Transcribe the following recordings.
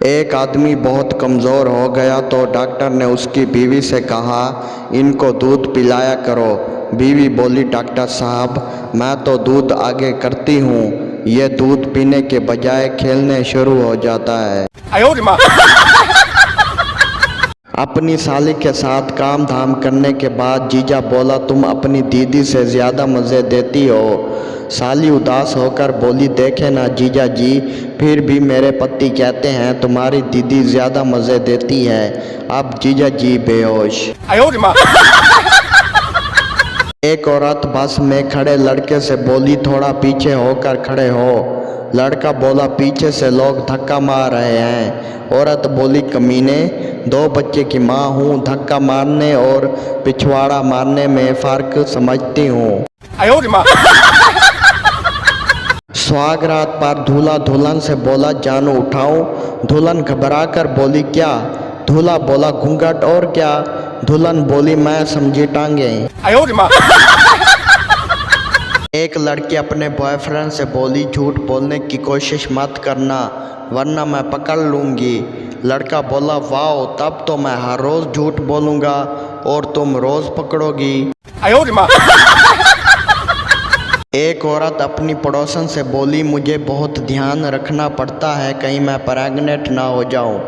एक आदमी बहुत कमज़ोर हो गया तो डॉक्टर ने उसकी बीवी से कहा, इनको दूध पिलाया करो। बीवी बोली, डॉक्टर साहब मैं तो दूध आगे करती हूँ, ये दूध पीने के बजाय खेलने शुरू हो जाता है। अपनी साली के साथ काम धाम करने के बाद जीजा बोला, तुम अपनी दीदी से ज़्यादा मज़े देती हो। साली उदास होकर बोली, देखे ना जीजा जी, फिर भी मेरे पति कहते हैं तुम्हारी दीदी ज़्यादा मज़े देती है। अब जीजा जी बेहोश। एक औरत बस में खड़े लड़के से बोली, थोड़ा पीछे होकर खड़े हो। लड़का बोला, पीछे से लोग धक्का मार रहे हैं। औरत बोली, कमीने, 2 बच्चे की माँ हूँ, धक्का मारने और पिछवाड़ा मारने में फ़र्क समझती हूँ। सुहागरात पर दूल्हा दुल्हन से बोला, जानू उठाऊं? दुल्हन घबरा कर बोली, क्या? दूल्हा बोला, घूंघट और क्या? दुल्हन बोली, मैं समझी टांगे। एक लड़की अपने बॉयफ्रेंड से बोली, झूठ बोलने की कोशिश मत करना वरना मैं पकड़ लूँगी। लड़का बोला, वाह, तब तो मैं हर रोज़ झूठ बोलूँगा और तुम रोज़ पकड़ोगी। एक औरत अपनी पड़ोसन से बोली, मुझे बहुत ध्यान रखना पड़ता है कहीं मैं प्रेग्नेंट ना हो जाऊं।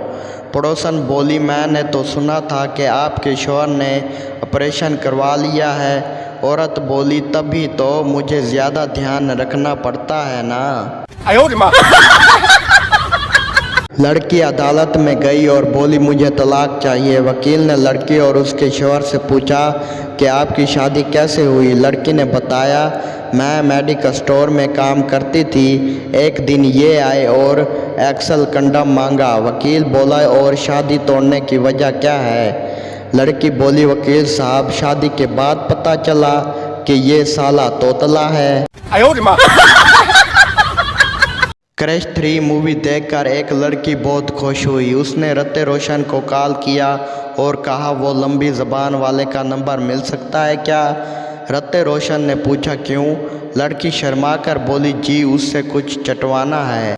पड़ोसन बोली, मैंने तो सुना था कि आपके शौहर ने ऑपरेशन करवा लिया है। औरत बोली, तभी तो मुझे ज़्यादा ध्यान रखना पड़ता है ना। लड़की अदालत में गई और बोली, मुझे तलाक चाहिए। वकील ने लड़की और उसके शौहर से पूछा कि आपकी शादी कैसे हुई। लड़की ने बताया, मैं मेडिकल स्टोर में काम करती थी, एक दिन ये आए और एक्सल कंडम मांगा। वकील बोला, और शादी तोड़ने की वजह क्या है? लड़की बोली, वकील साहब, शादी के बाद पता चला कि ये साला तोतला है। क्रश 3 मूवी देखकर एक लड़की बहुत खुश हुई। उसने ऋतिक रोशन को कॉल किया और कहा, वो लंबी ज़बान वाले का नंबर मिल सकता है क्या? ऋतिक रोशन ने पूछा, क्यों? लड़की शर्मा कर बोली, जी उससे कुछ चटवाना है।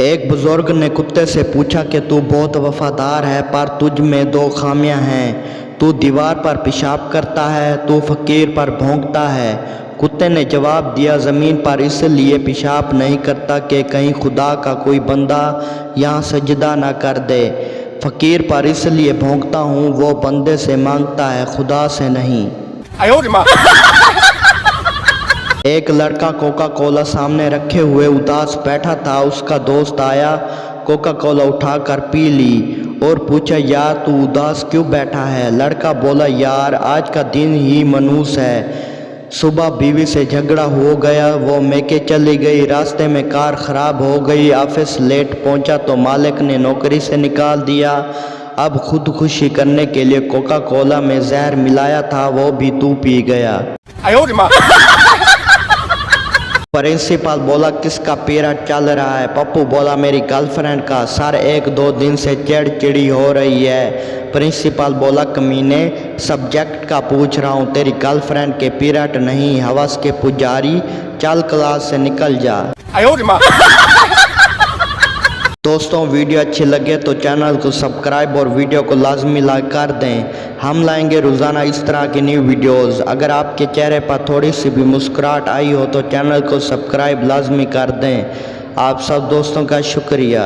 एक बुजुर्ग ने कुत्ते से पूछा कि तू बहुत वफादार है पर तुझ में 2 खामियां हैं, तू दीवार पर पेशाब करता है, तू फकीर पर भौंकता है। कुत्ते ने जवाब दिया, ज़मीन पर इसलिए पेशाब नहीं करता कि कहीं खुदा का कोई बंदा यहाँ सजदा ना कर दे। फकीर पर इसलिए भौंकता हूँ, वो बंदे से मांगता है, खुदा से नहीं। एक लड़का कोका कोला सामने रखे हुए उदास बैठा था। उसका दोस्त आया, कोका कोला उठाकर पी ली और पूछा, यार तू उदास क्यों बैठा है? लड़का बोला, यार आज का दिन ही मनहूस है। सुबह बीवी से झगड़ा हो गया, वो मैके चली गई, रास्ते में कार ख़राब हो गई, ऑफिस लेट पहुंचा तो मालिक ने नौकरी से निकाल दिया। अब खुदकुशी करने के लिए कोका कोला में जहर मिलाया था, वो भी तू पी गया। प्रिंसिपल बोला, किसका पीरियड चल रहा है? पप्पू बोला, मेरी गर्लफ्रेंड का। सर 1-2 दिन से चिड़चिड़ी हो रही है। प्रिंसिपल बोला, कमीने, सब्जेक्ट का पूछ रहा हूँ, तेरी गर्लफ्रेंड के पीरियड नहीं। हवस के पुजारी, चल क्लास से निकल जा। दोस्तों, वीडियो अच्छी लगे तो चैनल को सब्सक्राइब और वीडियो को लाजमी लाइक कर दें। हम लाएंगे रोज़ाना इस तरह की न्यू वीडियोस। अगर आपके चेहरे पर थोड़ी सी भी मुस्कुराहट आई हो तो चैनल को सब्सक्राइब लाजमी कर दें। आप सब दोस्तों का शुक्रिया।